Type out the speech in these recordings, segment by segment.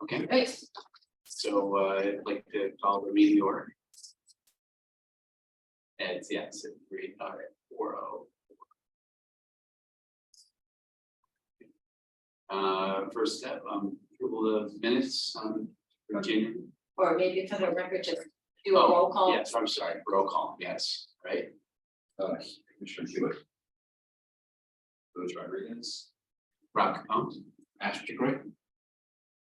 Okay, Great. so I'd like to call the meeting to order. And it's yes, at 4:00. First step, approval of minutes from January. Or maybe for the record, just do a roll call. Yes, I'm sorry, roll call, yes, right? Commissioner Hewitt. Rose Rodriguez. Rob Capone. Ashley Gray.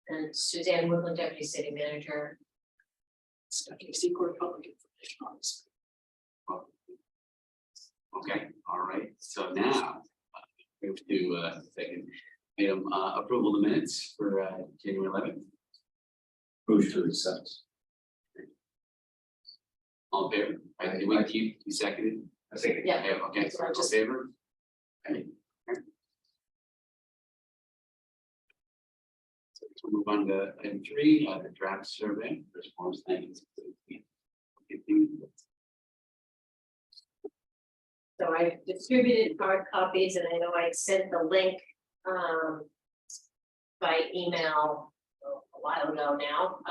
And Suzanne Woodland, Deputy City Manager. Stephanie Secor, Public Information Officer. Okay, all right, so now we have to do second item, approval of the minutes for January 11th. Move to accept. All in favor? Do we keep, you seconded? I think. Yeah. Okay, so all in favor? Okay. So we'll move on to item 3, the draft survey, response things. So I distributed hard copies and I know I sent the link by email a while ago now.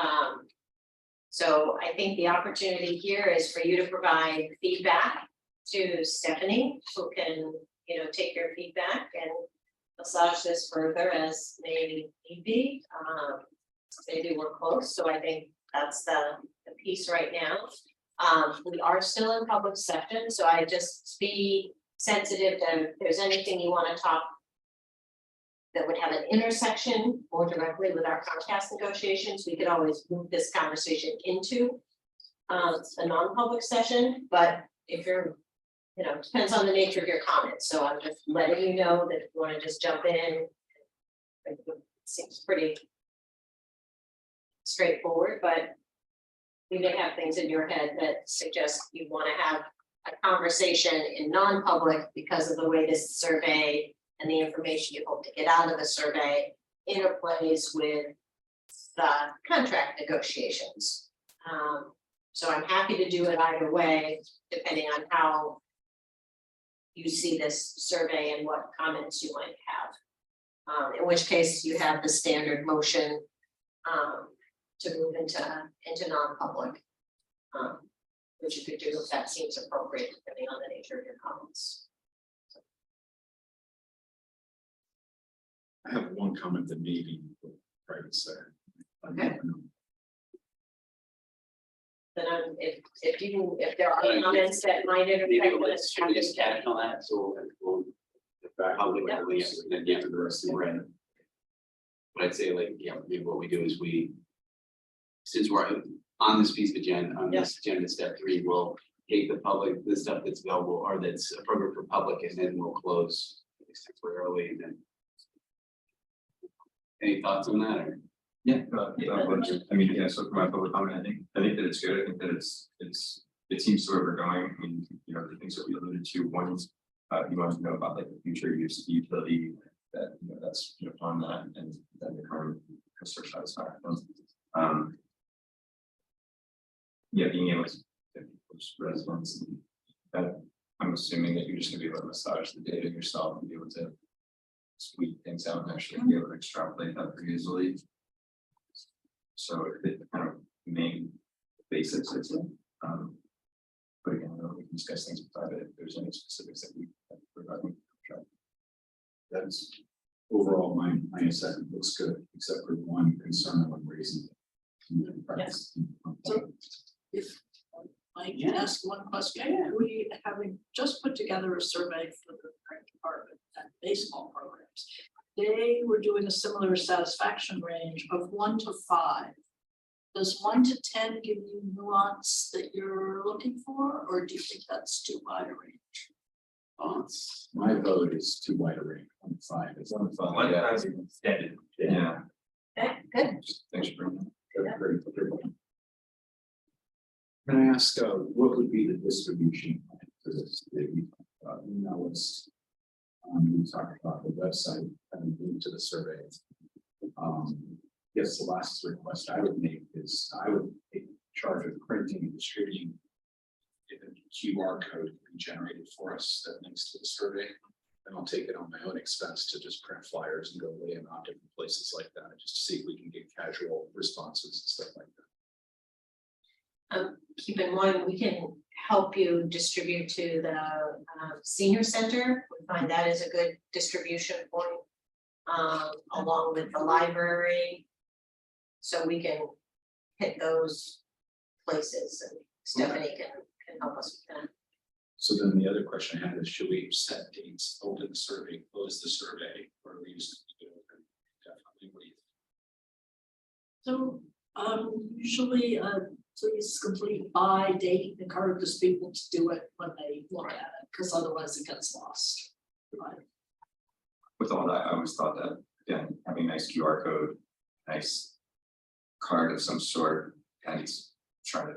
So I think the opportunity here is for you to provide feedback to Stephanie, who can, take your feedback and massage this further as may need be. Maybe we're close, so I think that's the piece right now. We are still in public session, so I just be sensitive that if there's anything you want to talk that would have an intersection more directly with our Comcast negotiations, we could always move this conversation into a non-public session, but if you're, depends on the nature of your comments, so I'm just letting you know that if you want to just jump in, it seems pretty straightforward, but you may have things in your head that suggest you want to have a conversation in non-public because of the way this survey and the information you hope to get out of the survey interplays with the contract negotiations. So I'm happy to do it either way, depending on how you see this survey and what comments you might have. In which case you have the standard motion to move into non-public, which you could do if that seems appropriate, depending on the nature of your comments. I have one comment that maybe private sector. Okay. Then if there are comments that might Maybe interfere with let's try to just catch on that, so we'll. Probably Yeah. then the rest of the rest. But I'd say maybe what we do is since we're on this piece of agenda, on this agenda, step 3, we'll take the stuff that's available or that's appropriate for public, and then we'll close temporarily, and then. Any thoughts on that, or? Yeah, I mean, yeah, so for my public comment, I think that it's good. I think that it seems to where we're going. I mean, the things that we alluded to, one is you want to know about like the future use of the utility that that's on that, and then the current customer satisfaction. Yeah, being able to get people's residents, that I'm assuming that you're just gonna be able to massage the data yourself and be able to sweep things out and actually be able to extrapolate that pretty easily. So it kind of main basics, I'd say. But again, we can discuss things private if there's any specifics that we regarding. That's overall my assessment looks good, except for one concern I'm raising. Yes. So if I can ask one question, we having just put together a survey for the rec department and baseball programs. They were doing a similar satisfaction range of 1 to 5. Does 1 to 10 give you nuance that you're looking for, or do you think that's too wide a range? My vote is too wide a range. 1 to 5. It's 1 to 5. Yeah. Okay, good. Thanks for bringing Good. Can I ask what would be the distribution for this? Email list. We talked about the website and link to the survey. Yes, the last request I would make is I would take charge of printing and distributing. If a QR code can be generated for us that links to the survey, And I'll take it on my own expense to just print flyers and go lay them out different places like that, just to see if we can get casual responses and stuff like that. Keep in mind, we can help you distribute to the senior center. We find that is a good distribution point. Along with the library. So we can hit those places, and Stephanie can help us with that. So then the other question I had is, should we set dates, open the survey, close the survey, or leave it open? Definitely. What do you So, usually, please complete by date, encourages people to do it when they look at it, because otherwise it gets lost. Right. With all that, I always thought that, again, having a nice QR code, nice card of some sort, and he's trying to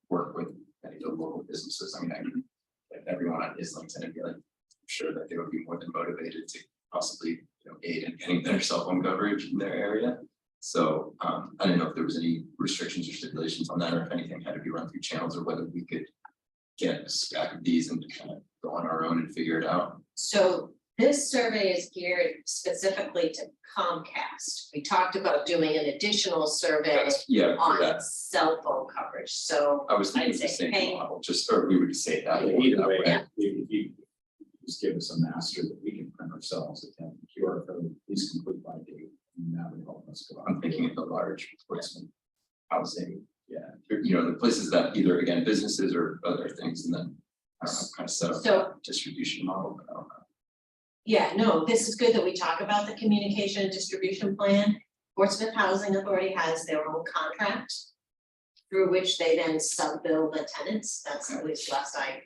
work with any of the local businesses. I mean, I can get everyone on Islington and be like, I'm sure that they would be more than motivated to possibly, aid in getting better cell phone coverage in their area. So I didn't know if there was any restrictions or stipulations on that, or if anything had to be run through channels, or whether we could get a stack of these and kind of go on our own and figure it out. So this survey is geared specifically to Comcast. We talked about doing an additional survey Yeah, for on that. cell phone coverage, so I was thinking I'd it's the say, same hey. model, just, or we would say that. Either way, Yeah. if you just give us a master that we can print ourselves, a QR code, please complete by date, and that would help us go. I'm thinking of the large Portsmouth housing, the places that either, again, businesses or other things, and then I don't know, kind of set up So- a distribution model, but I don't know. yeah, no, this is good that we talk about the communication and distribution plan. Portsmouth Housing Authority has their own contract through which they then sub-bill the tenants. That's at least last I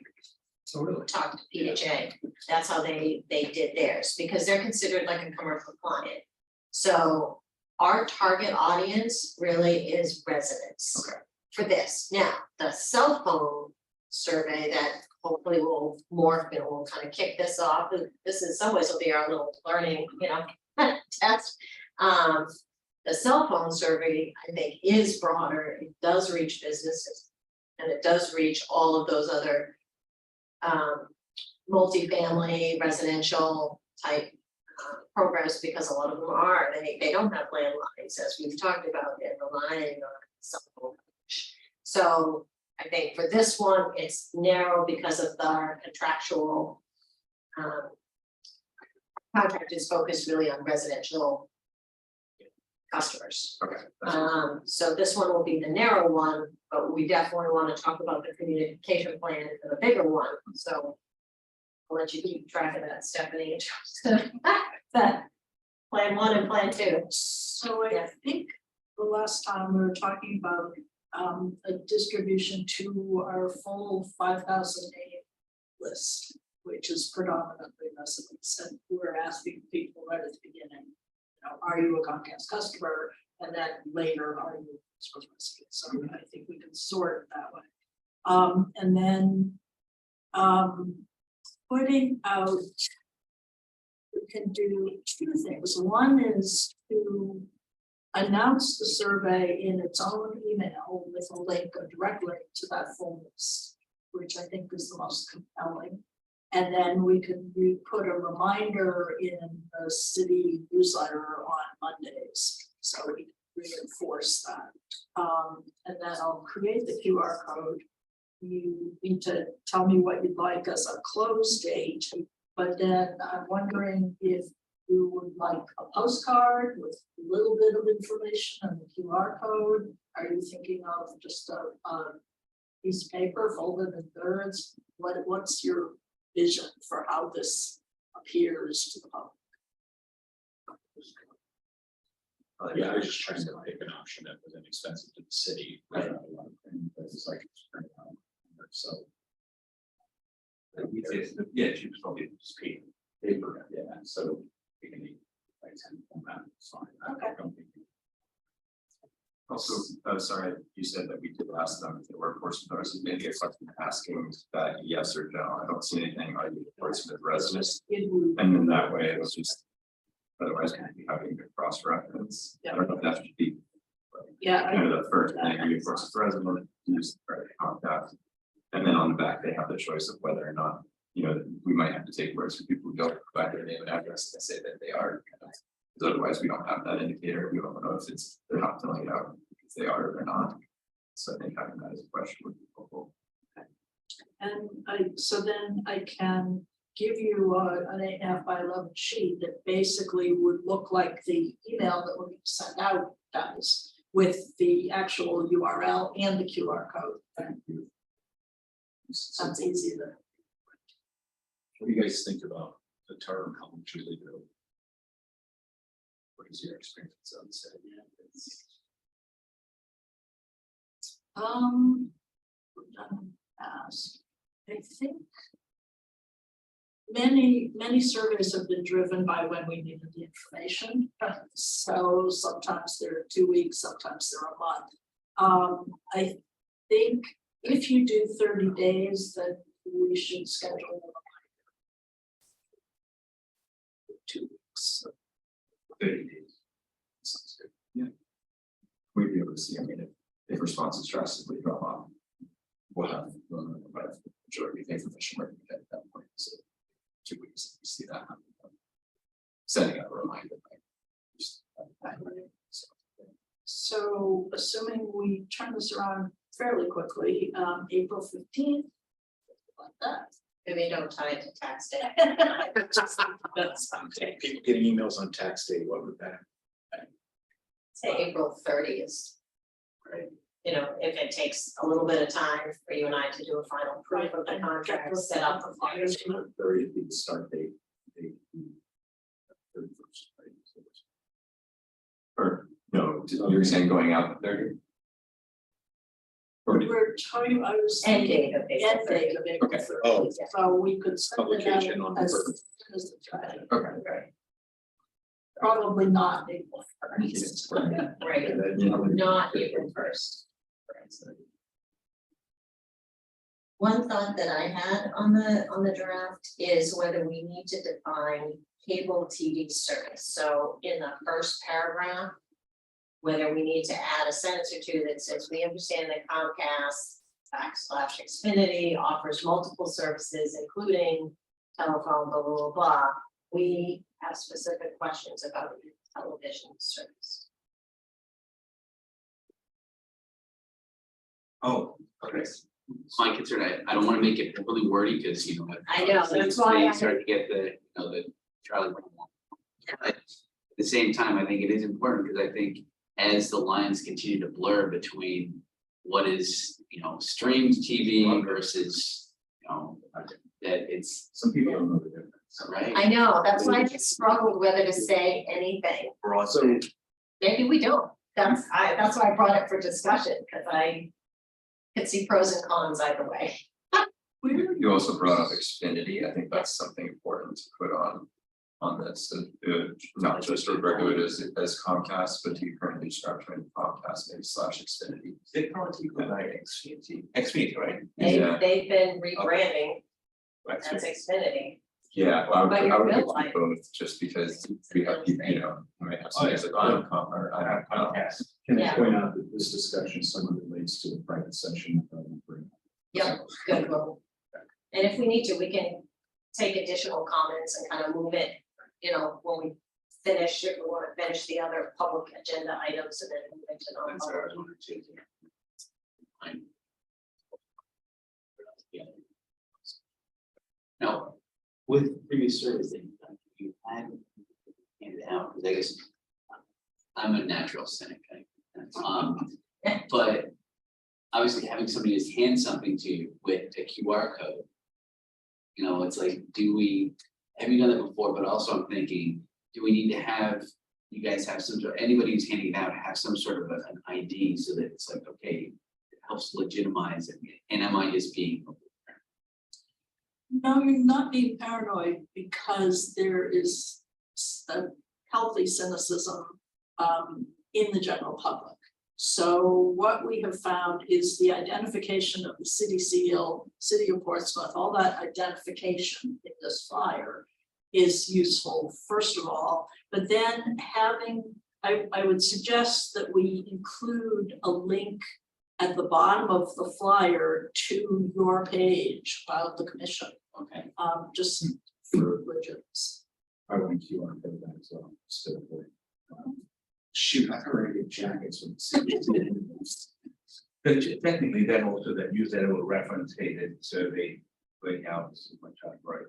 So really, talked to PHA. That's how they did theirs, because they're considered like a commercial client. So our target audience really is residents. Okay. For this. Now, the cell phone survey that hopefully will morph and will kind of kick this off. This in some ways will be our little learning, test. The cell phone survey, I think, is broader. It does reach businesses. And it does reach all of those other multifamily residential type programs, because a lot of them are, they don't have landlines, as we've talked about, they're relying on cell phone. So I think for this one, it's narrow because of our contractual contract is focused really on residential customers. Okay. that's- So this one will be the narrow one, but we definitely want to talk about the communication plan for the bigger one, so I'll let you keep track of that, Stephanie, in terms of that plan 1 and plan 2. So I Yeah. think the last time we were talking about a distribution to our full 5,000 name list, which is predominantly residents, and we were asking people right at the beginning, are you a Comcast customer? And then later, are you a resident? So I think we can sort it that way. And then putting out, we can do 2 things. One is to announce the survey in its own email with a link, a direct link to that full list, which I think is the most compelling. And then we put a reminder in the city newsletter on Mondays, so we can reinforce that. And then I'll create the QR code. You need to tell me what you'd like as a close date, but then I'm wondering if you would like a postcard with a little bit of information on the QR code. Are you thinking of just a piece of paper folded in thirds? What's your vision for how this appears to the public? yeah, I was just trying to pick an option that was inexpensive to the city. Right. It's like, so. Yeah, she was probably just Paper, yeah, so we can eat like 10 format, it's fine. I Okay. don't think- Also, sorry, you said that we did ask them if they were Portsmouth residents, maybe a question asking that yes or no. I don't see anything, are you a Portsmouth resident? And then that way it was just, otherwise we'd be having to cross reference. I don't know if that should be Yeah, kind of the first thing, are you a Portsmouth resident, use the correct contact. And then on the back, they have the choice of whether or not you know, we might have to take words from people who don't provide their name and address and say that they are. Because otherwise we don't have that indicator, we don't know if it's, they're not filling it out, if they are or they're not. So I think having that as a question would be helpful. And so then I can give you an 8.5 by 11 sheet that basically would look like the email that we're going to send out does, with the actual URL and the QR code. Sounds easy to. What do you guys think about the term, how much you leave it? What is your experience on this? We've done in the past. I think many surveys have been driven by when we needed the information. So sometimes they're 2 weeks, sometimes they're a month. I think if you do 30 days, then we should schedule 2 weeks. 30 days. Sounds good. Yeah. We'd be able to see, I mean, if responses drastically drop off, we'll have, majority of the information ready at that point, so 2 weeks, we see that happen. Sending out a reminder. So assuming we turn this around fairly quickly, April 15th. Like that. Maybe don't tie it to tax day. That's People getting emails on tax day, what would that? Say April 30th. Right. You know, if it takes a little bit of time for you and I to do a final proof of the contract, set up the flyers. 30th be the start date. 31st, right? Or, no, you're saying going out the 30th? Or did- We're talking, I was End saying, date of April end date of April Okay. 30th. Oh. So we could send it Publication on out the as first. soon as it's ready. Okay. Right, Probably not April 1st. right, Yeah. not April 1st. One thought that I had on the draft is whether we need to define cable TV service. So in the first paragraph, whether we need to add a sentence or two that says, we understand that Comcast / Xfinity offers multiple services, including telephone, blah, blah, blah, blah. We have specific questions about the television service. Oh, okay. My concern, I don't wanna make it really wordy, because, you know. I know, that's why I- Start to get the, you know, the Charlie Brown one. But at the same time, I think it is important, because I think as the lines continue to blur between what is, you know, streamed TV versus, you know, that it's, Some people don't know the difference. right? I know, that's why I just struggled whether to say anything. We're also, Maybe we don't. That's why I brought it for discussion, because I could see pros and cons either way. You also brought up Xfinity, I think that's something important to put on this, not just refer to it as Comcast, but do you currently structuring Comcast maybe / Xfinity? They probably provide Xfinity, right? Yeah. They've been rebranding Right. as Xfinity. Yeah, well, But I your would bill do line- both, just because we have people, you know, we might have some guys like, I don't come, or I don't come. can I Yeah. point out that this discussion somewhat relates to the private session. Yep, good, well. And if we need to, we can take additional comments and kind of move it, you know, when we finish, if we want to finish the other public agenda items and then move into That's what I was non-public. wondering too. Fine. Yeah. Now, with previous surveys that you had handed out, because I guess I'm a natural cynic, but obviously having somebody just hand something to you with a QR code. You know, it's like, have you done that before? But also I'm thinking, do we need to have, you guys have anybody who's handing it out have some sort of an ID so that it's like, okay, it helps legitimize it, and am I just being? No, you're not being paranoid, because there is a healthy cynicism in the general public. So what we have found is the identification of the city seal, City of Portsmouth, all that identification in this flyer is useful, first of all, but then I would suggest that we include a link at the bottom of the flyer to your page about the commission. Okay, just for legitimacy. I want you on that as well, so. Shoot, I already get jackets from the city. But technically, then also that use that little reference, hey, that survey, right now, this is much on right.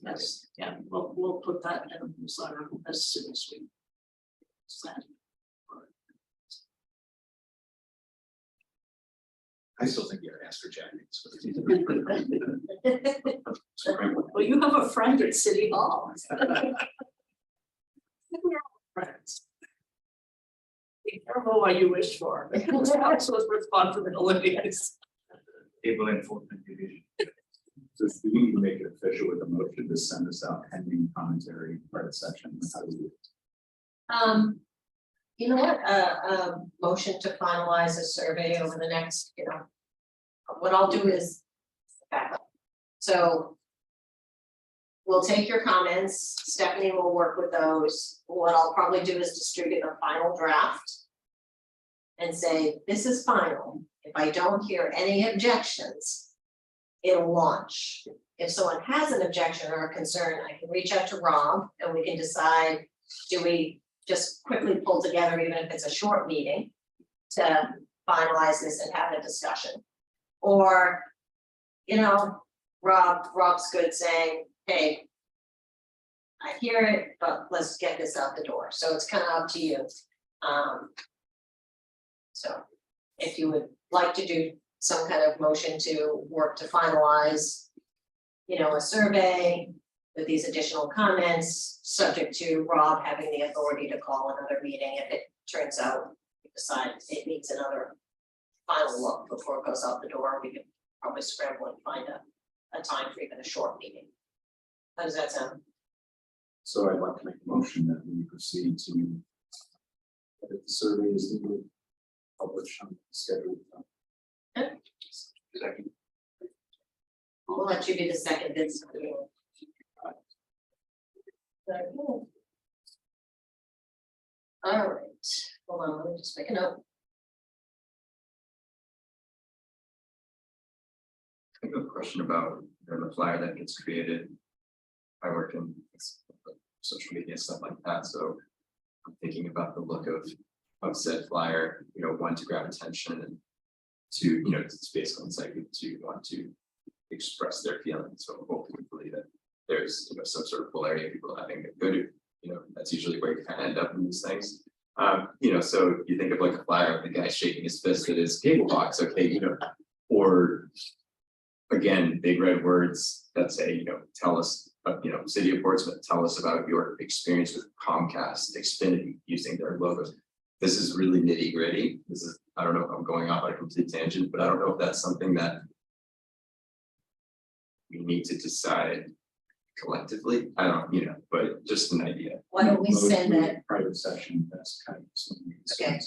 Yes, yeah, we'll put that in the newsletter as soon as we send. I still think you gotta ask for jackets. Well, you have a friend at City Hall. Friends. Be careful what you wish for. Council's responsibilities. Table enforcement division. So we need to make it official with a motion to send us out pending commentary part of section. How do we- You know what, motion to finalize a survey over the next, what I'll do is back up. So we'll take your comments, Stephanie will work with those. What I'll probably do is distribute a final draft and say, this is final. If I don't hear any objections, it'll launch. If someone has an objection or a concern, I can reach out to Rob and we can decide, do we just quickly pull together, even if it's a short meeting, to finalize this and have a discussion? Or, Rob's good saying, hey, I hear it, but let's get this out the door. So it's kind of up to you. So if you would like to do some kind of motion to work to finalize, a survey with these additional comments, subject to Rob having the authority to call another meeting if it turns out we decide it needs another final look before it goes out the door, we could probably scramble and find a time for even a short meeting. How does that sound? So I'd like to make a motion that we proceed to. If the survey is legally published on the schedule. second. We'll let you be the second, this. All right, hold on, let me just make a note. I have a question about the flyer that gets created. I work in social media, stuff like that, so I'm thinking about the look of said flyer, one, to grab attention, and two, it's basically inciting to want to express their feelings. So hopefully that there's some sort of polarity of people having a good, that's usually where you kind of end up in these things. So you think of like a flyer of the guy shaking his fist at his cable box, okay, or again, big red words that say, tell us, City of Portsmouth, tell us about your experience with Comcast, Xfinity, using their logos. This is really nitty gritty. I don't know if I'm going off on a complete tangent, but I don't know if that's something that we need to decide collectively. I don't, but just an idea. Why don't we send that? Private session, that's kind of something. Okay.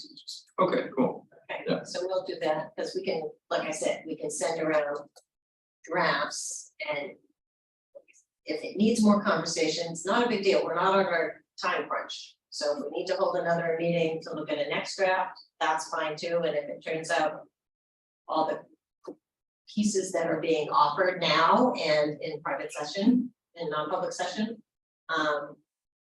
Okay, cool. Okay, Yeah. so we'll do that, because we can, like I said, we can send around drafts, and if it needs more conversation, it's not a big deal, we're not on our time crunch. So if we need to hold another meeting to look at a next draft, that's fine too, and if it turns out all the pieces that are being offered now and in private session, in non-public session,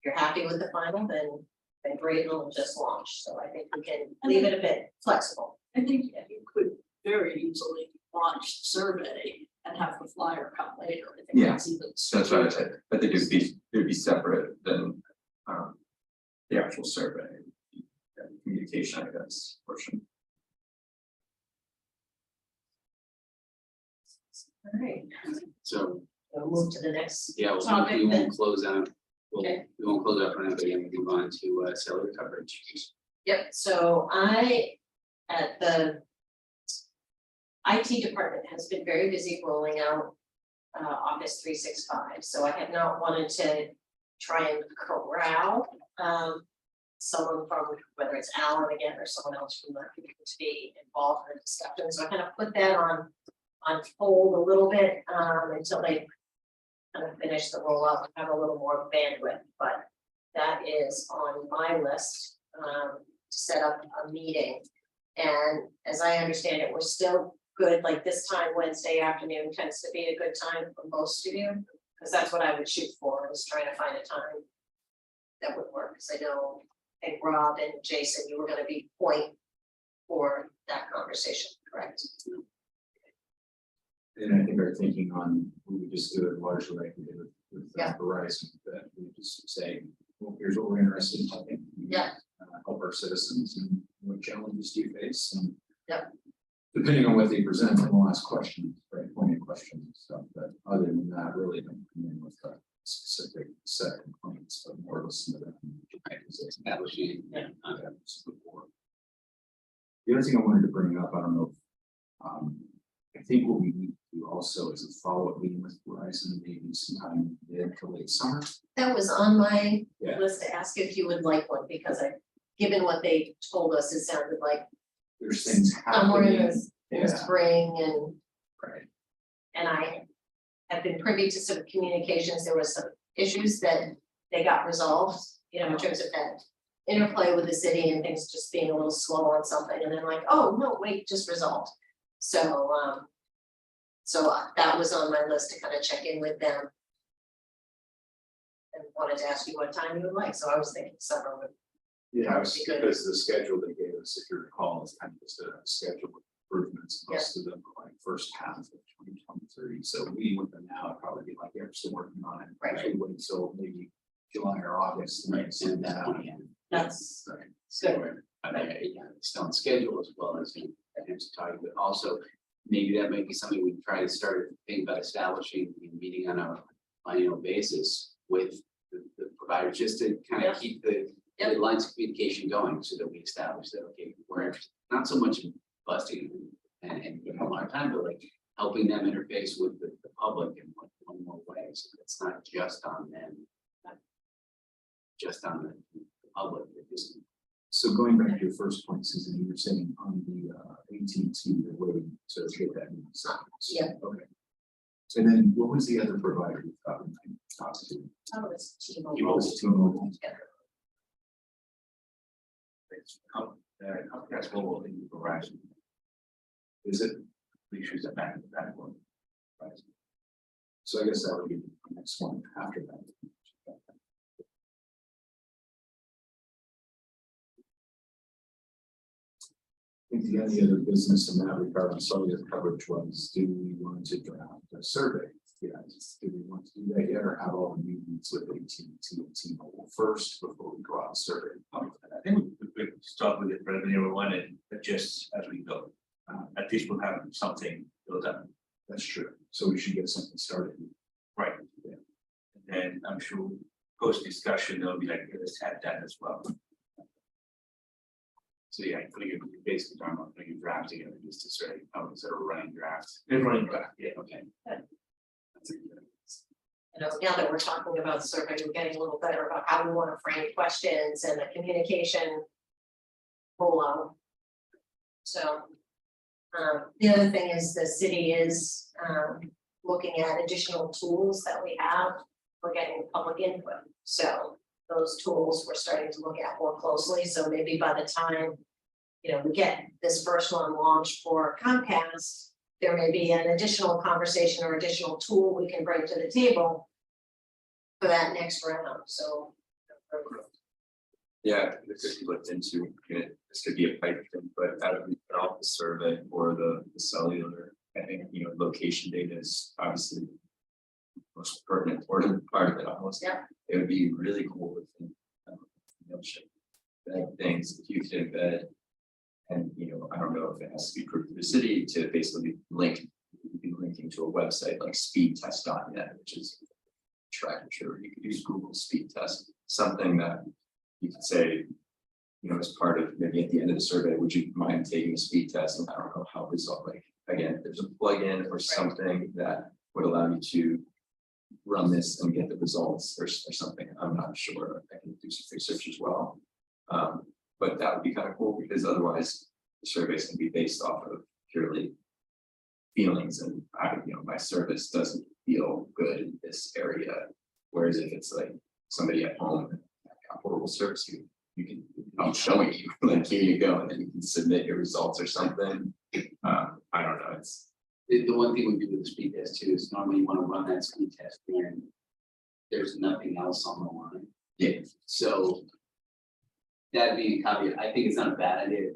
you're happy with the final, then great, it'll just launch. So I think we can leave it a bit flexible. I think you could very easily launch the survey and have the flyer come later. I think Yeah, that's even. That's what I said. I think it'd be separate than the actual survey. Communication, I guess, portion. All right, So, we'll move to the next yeah, topic we then. won't close out. Okay. We won't close out for now, but again, we move on to salary coverage. Yep, so at the IT department has been very busy rolling out Office 365, so I have not wanted to try and corral someone from, whether it's Alan again or someone else from the community, to be involved in the discussion. So I kind of put that on hold a little bit until they kind of finish the rollout and have a little more bandwidth, but that is on my list to set up a meeting. And as I understand it, we're still good, like this time, Wednesday afternoon tends to be a good time for most of you, because that's what I would shoot for, is trying to find a time that would work, because I know, I think Rob and Jason, you were gonna be point for that conversation, correct? And I think our thinking on, we would just do it largely like we did with Yeah. Verizon, that we just say, well, here's what we're interested in, helping. Yeah. Help our citizens and what challenges do you face and. Yeah. Depending on what they present, then we'll ask questions, right, pointed questions and stuff, but other than that, really don't come in with a specific set of complaints, but more listen to them. Establishing. Yeah. Before. The other thing I wanted to bring up, I don't know, I think what we need to do also is a follow-up meeting with Verizon, maybe sometime mid to late summer. That was on my Yeah. list to ask if you would like one, because given what they told us, it sounded like There's things somewhere in happening. the Yeah, spring and. right. And I have been privy to some communications, there was some issues that they got resolved, you know, in terms of that interplay with the city and things just being a little slow on something, and then like, oh, no, wait, just resolved. So, that was on my list to kind of check in with them. And wanted to ask you what time you would like, so I was thinking summer would, Yeah, That'd be good. because the schedule they gave us, if you recall, is kind of just a schedule of improvements, most of them are like first half of 2023. So meeting with them now, would probably be like, yeah, we're still working on it. Right. Actually wait until maybe July or August. and then send that out. that's Right. good. Yeah, it's on schedule as well as you have to talk, but also maybe that might be something we can try to start to think about establishing a meeting on a annual basis with the provider, just to kind Yeah. of keep the Yep. lines of communication going so that we establish that, okay, we're interested, not so much in busting and giving a lot of time, but like helping them interface with the public in one more way, so it's not just on them. Not just on the public, it just. So going back to your first point, Susan, you were saying on the AT&T, they're waiting to get that. Yeah. Okay. And then what was the other provider you thought we might talk to? Oh, it's T-Mobile. T-Mobile. T-Mobile. It's Comcast Mobile in Verizon, Is it? the issues that back to that one. Right. So I guess that would be the next one after that. I think the only other business in that regard, some of your coverage was, do we want to draft a survey? Yes, do we want to do that yet, or have all the meetings with AT&T and T-Mobile first before we go out and survey? I think we start with the preliminary one and adjust as we go. At least we'll have something built up. That's true, so we should get something started. Right. And then I'm sure post discussion, there'll be like, let's add that as well. So yeah, putting it, basically talking about putting a draft together just to sort of, instead of running drafts. Then running back. Yeah, okay. That's a good. You know, now that we're talking about the survey, we're getting a little better about how we want to frame questions and the communication rollout. So, the other thing is the city is, looking at additional tools that we have. We're getting public input, so those tools we're starting to look at more closely, so maybe by the time, you know, we get this first one launched for Comcast, there may be an additional conversation or additional tool we can bring to the table for that next round, so. Yeah, it could be looked into, this could be a pipe thing, but out of the survey or the cellular, I think, you know, location data is obviously. Most pertinent important part of it almost. Yeah. It would be really cool if that things, if you could embed. And you know, I don't know if it has to be approved through the city to basically be linking to a website like speedtest.net, which is track and sure you could use Google speed test, something that you could say, you know, as part of maybe at the end of the survey, would you mind taking a speed test? And I don't know how result, like, again, if there's a plugin or something that would allow you to run this and get the results or something. I'm not sure. I can do some research as well. But that would be kind of cool because otherwise the surveys can be based off of purely feelings and you know, my service doesn't feel good in this area. Whereas if it's like somebody at home, a horrible service, you can, I'm showing you, like, here you go, and then you can submit your results or something. I don't know. that's, the one thing we do with the speed test too is normally you wanna run that speed test when there's nothing else on the line. Yeah. So that being a caveat, I think it's not a bad idea.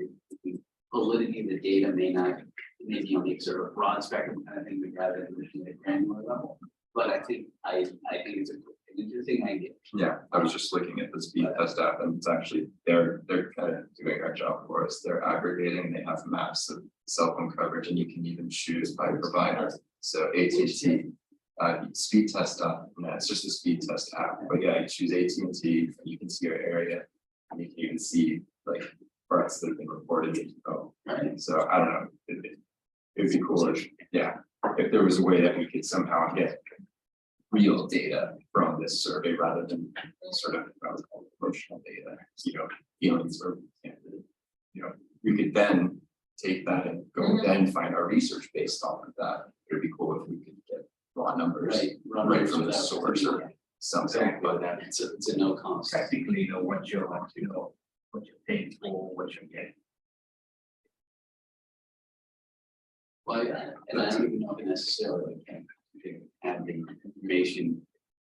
The validity of the data may not, maybe on the sort of broad spectrum kind of thing, we rather than looking at a granular level. But I think it's an interesting idea. Yeah, I was just looking at the speed test app and it's actually, they're kind of doing our job for us. They're aggregating, they have maps of cell phone coverage and you can even choose by provider. So AT&T, speed test app, no, it's just a speed test app, but yeah, you choose AT&T, and you can see your area. And you can even see like parts that have been reported. Right, so I don't know, it'd be cool if, yeah, if there was a way that we could somehow get real data from this survey rather than sort of emotional data, feelings or, we could then take that and go then find our research based off of that. It'd be cool if we could get raw numbers right from the source or something, but It's a no cost. Practically, what you're paying for, what you're getting. Well, and I don't even know if necessarily can have the information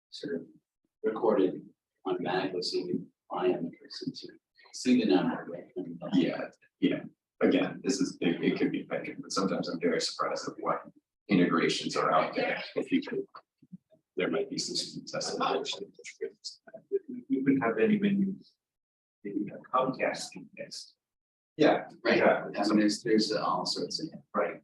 sort of recorded automatically, so you can find the person to see the number. yeah. Again, it could be effective, but sometimes I'm very surprised at what integrations are out there. If you could, there might be some tests. We could have any when you Comcast test, Yeah, Right, Yeah. I mean, there's all sorts of, right?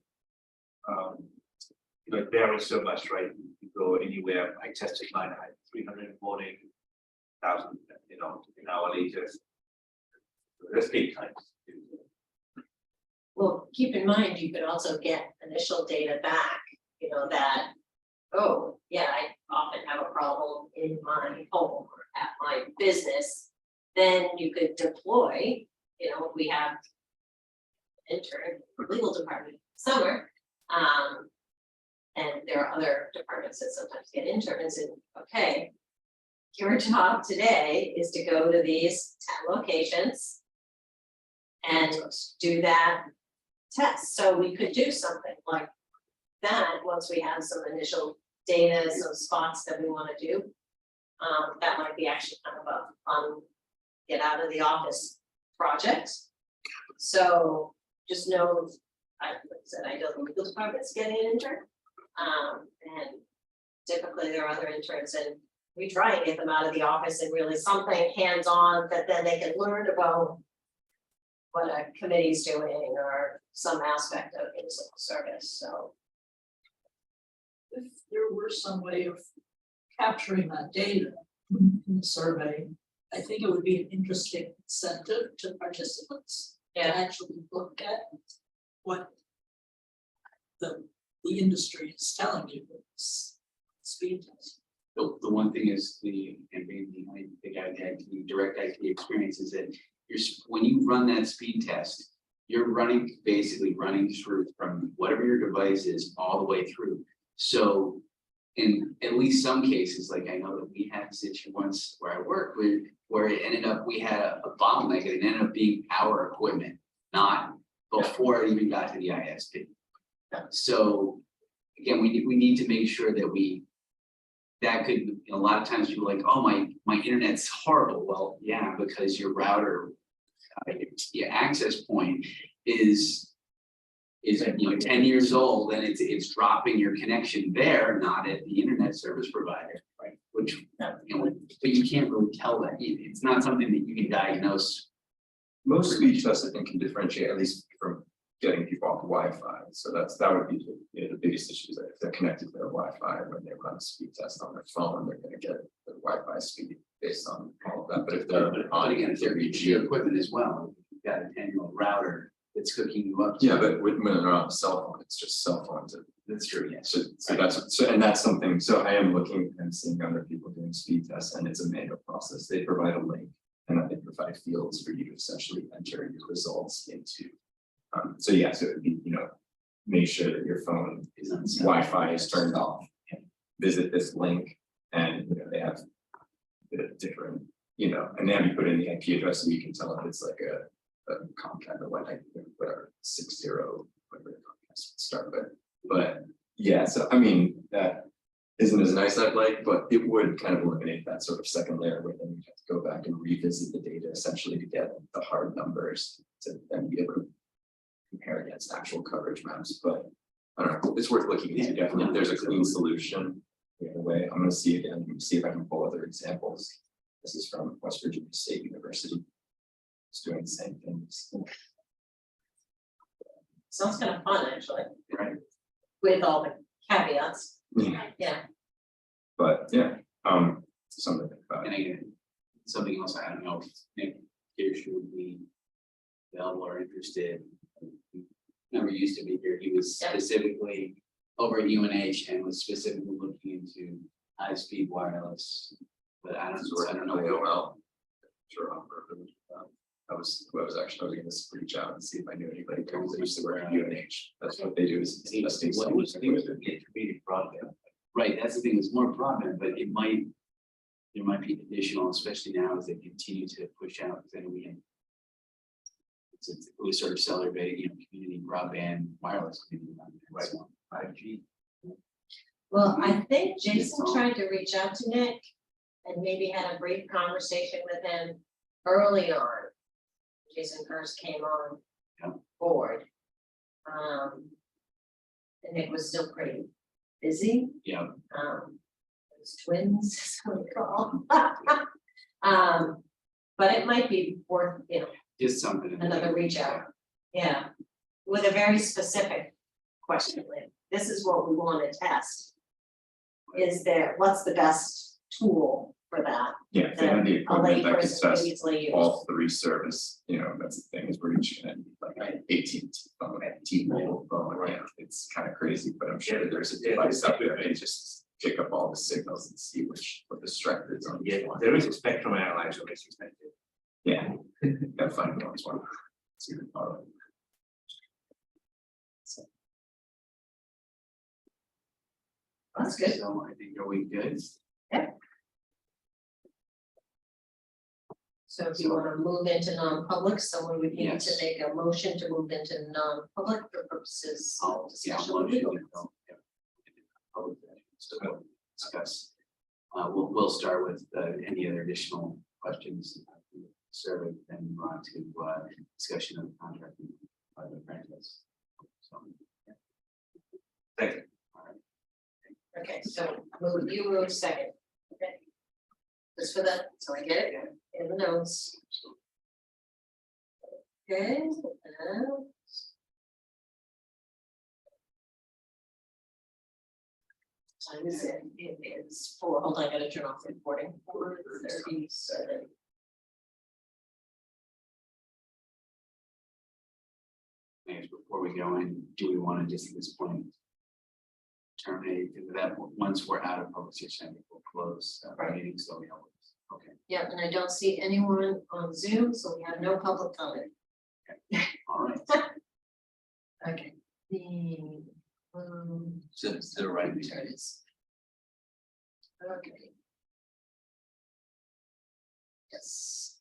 It varies so much, right? You go anywhere, I tested mine at 340,000, in our latest. That's 8 times. Well, keep in mind, you could also get initial data back, that, oh, yeah, I often have a problem in my home or at my business. Then you could deploy, we have intern, legal department, summer. And there are other departments that sometimes get interns and, okay, your job today is to go to these 10 locations and do that test. So we could do something like that once we have some initial data, some spots that we want to do. That might be actually kind of a fun get out of the office project. So just know, like I said, I know the legal department's getting an intern. And typically there are other interns and we try and get them out of the office and really something hands-on that then they can learn about what a committee's doing or some aspect of a civil service, so. If there were some way of capturing that data in the survey, I think it would be an interesting incentive to participants to actually look at what the industry is telling you with this speed test. the one thing is and being the guy that had the direct IT experience is that when you run that speed test, you're basically running through from whatever your device is all the way through. So in at least some cases, like I know that we had a situation once where I worked where it ended up, we had a bottleneck and it ended up being our equipment, not before it even got to the ISP. So again, we need to make sure that that could, a lot of times people are like, oh, my internet's horrible. Well, yeah, because your router, your access point is 10 years old and it's dropping your connection there, not at the internet service provider, right? Which, but you can't really tell that. It's not something that you can diagnose. most speech tests I think can differentiate at least from getting people off Wi-Fi. So that would be the biggest issue is that if they're connected to their Wi-Fi when they run a speed test on their phone, they're going to get the Wi-Fi speed based on all of that. But if they're But again, if they're your equipment as well, you've got a 10-year-old router that's hooking you up. yeah, but when they're on a cell phone, it's just cell phones. That's true, yes. So that's something. So I am looking and seeing other people doing speed tests, and it's a manual process. They provide a link, and then they provide fields for you to essentially enter your results into. So yeah, so it would be make sure that your phone Is on Wi-Fi is turned off. Visit this link, and they have the different and then you put in the IP address, and you can tell if it's like a Comcast or whatever 60 whatever the Comcast start with, but yeah, so I mean, that. Isn't as nice as I'd like, but it would kind of eliminate that sort of second layer where then you have to go back and revisit the data essentially to get the hard numbers to then be able to. Compare against actual coverage maps, but I don't know, it's worth looking into, definitely, if there's a clean solution. Either way, I'm gonna see again, see if I can pull other examples. This is from West Virginia State University. It's doing the same things. Sounds kind of fun, actually, Right. with all the caveats, yeah. But yeah, something to think about. And again, something else, I don't know if Nick here should be available or interested. Never used to be here, he was Yeah. specifically over at UNH and was specifically looking into high-speed wireless. But I don't know. AOL. Sure, I'll work with it. I was actually gonna reach out and see if I knew anybody who used to work at UNH. That's what they do is. testing What was stuff. the intermediate broadband? Right, that's the thing, it's more broadband, but it might. There might be additional, especially now as they continue to push out, because I know we have. It was sort of cellular based, community broadband, wireless community broadband, Right. so. 5G. Well, I think Jason tried to reach out to Nick and maybe had a brief conversation with him early on. Jason first came on Yeah. board. And Nick was still pretty busy, Yeah, his twins, so we call. But it might be worth, just something. another reach out, yeah, with a very specific question, like, this is what we want to test. What's the best tool for that? Yeah, if they had the A equipment that could layperson test could easily use. all three service, that's the thing, is we're each gonna need like Right. 18 phone, T-Mobile phone, Right. it's kind of crazy, but I'm sure Yeah, there's a yeah, device out yeah. there that just pick up all the signals and see what the strength is on each Yeah, one. there is a spectrum analyzer, it's expensive. Yeah, gotta find one as well. See the power. That's good. So I think, are we good? So if you wanna move into non-public, someone would need to Yes. make a motion to move into non-public for purposes of I'll discussion. of motion legal. to go, yeah. Public session, so we'll discuss. We'll start with any other additional questions. Survey, then move on to discussion of contract by the franchise. So. Thank you. Okay, so you move second, okay? Just for that, so I get it in the notes. Okay, time is it? It is hold on, I gotta turn off the recording. 4:37. Thanks, before we go in, do we want to just at this point? Terminate that, once we're out of public session, I think we'll close our meeting, so we know. Okay, Yeah, and I don't see anyone on Zoom, so we have no public comment. all right. Okay. So the right. There it is. Okay. Yes.